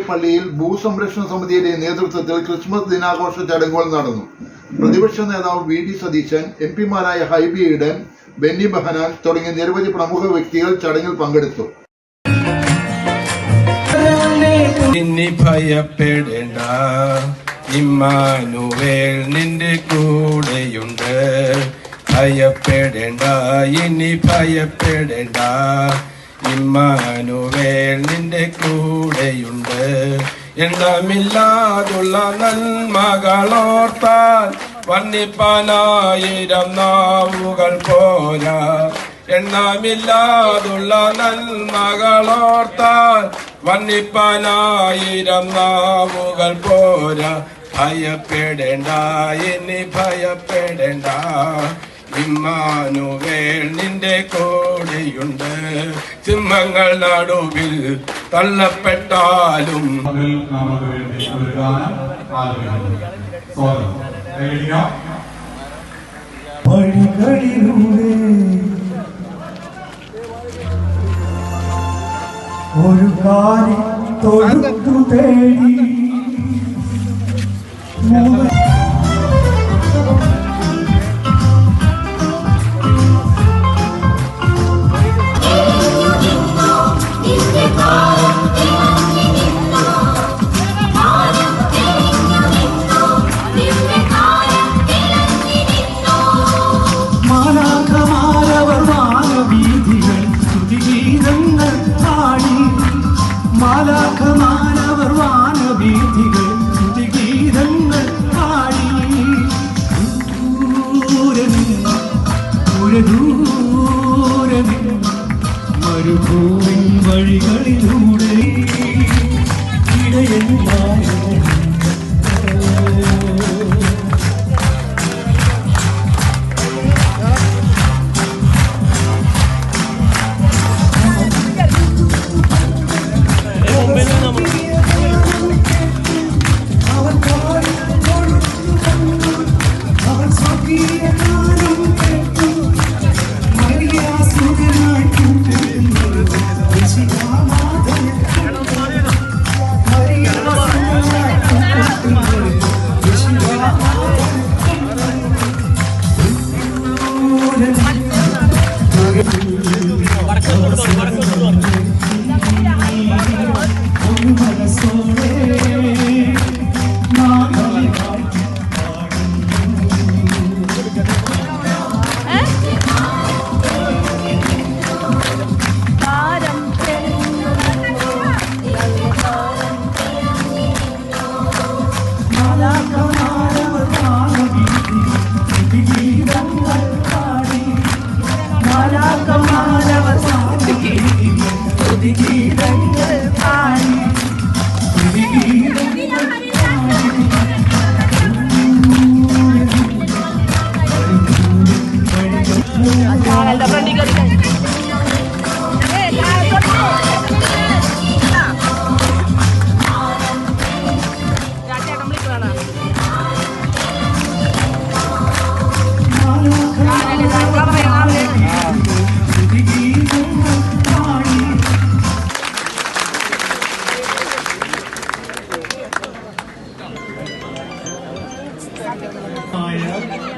പള്ളിയിൽ ഭൂസംരക്ഷണ സമിതിയുടെ നേതൃത്വത്തിൽ ക്രിസ്മസ് ദിനാഘോഷ ചടങ്ങുകൾ നടന്നു. പ്രതിപക്ഷ നേതാവ് വി ഡി സതീശൻ, എംപിമാരായ ഹൈബി ഈഡൻ, ബെന്നി ബെഹനാൻ തുടങ്ങിയ നിരവധി പ്രമുഖ വ്യക്തികൾ ചടങ്ങിൽ പങ്കെടുത്തു. ഭയപ്പെടേണ്ട, ഇമ്മാനുവേൽ നിന്റെ കൂടെയുണ്ട്. ഭയപ്പെടേണ്ട, ഇനി ഭയപ്പെടേണ്ട, ഇമ്മാനുവേൽ നിന്റെ കൂടെയുണ്ട്. എണ്ണമില്ലാതുള്ള നന്മകളോർത്താൽ വർണ്ണിപ്പാനായിരം നാവുകൾ പോരാ. എണ്ണമില്ലാതുള്ള നന്മകളോർത്താൽ വർണ്ണിപ്പാനായിരം നാവുകൾ പോരാ. ഭയപ്പെടേണ്ട, ഇനി ഭയപ്പെടേണ്ട, ഇമ്മാനുവേൽ നിന്റെ കൂടെയുണ്ട്. സിംഹങ്ങൾ നടുവിൽ തള്ളപ്പെട്ടാലും വഴികളിലൂടെ ഒരു കാര്യം തൊഴുത്തു തേടി മാലാഖമാരവർ വാനവീഥികൾ സ്തുതിഗീതങ്ങൾ പാടി. ദൂരെ മരുഭൂമിൻ വഴികളിലൂടെ ഇടയന്മാർ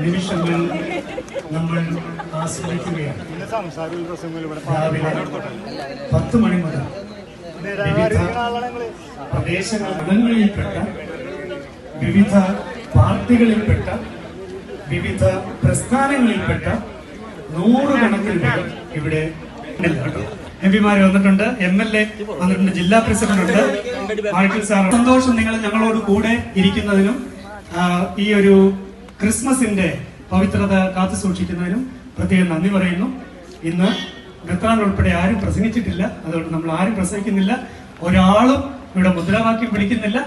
നിമിഷങ്ങൾ നമ്മൾ ആസ്വദിക്കുകയാണ്. രാവിലെ 10 മണി മുതൽ വിവിധ പ്രദേശങ്ങളിൽപ്പെട്ട, വിവിധ പാർട്ടികളിൽപ്പെട്ട, വിവിധ പ്രസ്ഥാനങ്ങളിൽപ്പെട്ട 100 കണക്കിന് പേർ ഇവിടെ എംപിമാര് വന്നിട്ടുണ്ട്, MLA വന്നിട്ടുണ്ട്, ജില്ലാ പ്രസിഡന്റ് ഉണ്ട്, മാർക്കിൽ സാർ. സന്തോഷം നിങ്ങൾ ഞങ്ങളോട് കൂടെ ഇരിക്കുന്നതിനും ഈ ഒരു ക്രിസ്മസിന്റെ പവിത്രത കാത്തു സൂക്ഷിക്കുന്നതിനും പ്രത്യേകം നന്ദി പറയുന്നു. ഇന്ന് മെത്രാൻ ഉൾപ്പെടെ ആരും പ്രസംഗിച്ചിട്ടില്ല, അതുകൊണ്ട് നമ്മൾ ആരും പ്രസംഗിക്കുന്നില്ല. ഒരാളും ഇവിടെ മുദ്രാവാക്യം പിടിക്കുന്നില്ല,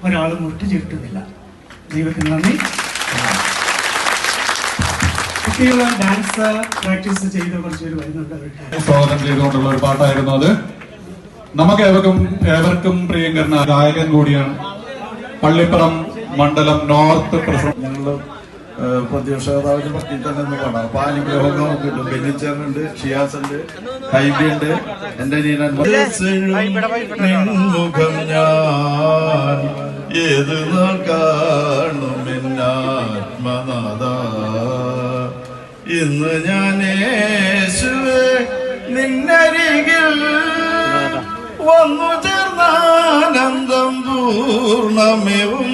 ഒരാളും മുട്ടുചീർട്ടുന്നില്ല. ദൈവത്തിന് നന്ദി. കുട്ടികൾ ഡാൻസ് പ്രാക്ടീസ് ചെയ്ത് കുറച്ചുപേര് വരുന്നുണ്ട്. സ്വാഗതം ചെയ്തുകൊണ്ടുള്ള ഒരു പാട്ടായിരുന്നു അത്. നമുക്ക് ഏവർക്കും പ്രിയങ്കരനായ ഗായകൻ കൂടിയാണ്. പള്ളിപ്പുറം മണ്ഡലം നോർത്ത് പ്രസിഡന്റ്. ഞങ്ങൾ പ്രത്യക്ഷതാവിനെ പറ്റി തന്നെ ഒന്ന് കാണാം. അപ്പൊ അനുഗ്രഹമൊക്കെ നമുക്ക് കിട്ടും. ബെന്നിച്ചേറുണ്ട്, ഷിയാസ് ഉണ്ട്, ഹൈബി ഉണ്ട്, എന്റെ മുഖം ഞാൻ ഏത് നാൾ കാണും എന്നാത്മനാഥ. ഇന്ന് ഞാൻ യേശുവേ നിന്നരികിൽ വന്നു ചേർന്നാനന്ദം പൂർണ്ണമേവും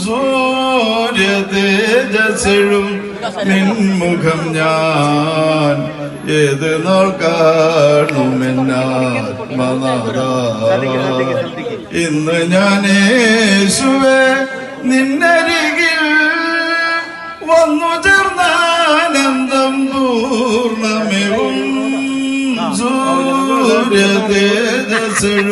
സൂര്യ തേജസ്സും നിൻമുഖം ഞാൻ ഏത് നാൾ കാണുമെന്നാത്മനാഥ. ഇന്ന് ഞാൻ യേശുവേ നിന്നരികിൽ വന്നു ചേർന്നാനന്ദം പൂർണ്ണമേവും സൂര്യ തേജസ്സും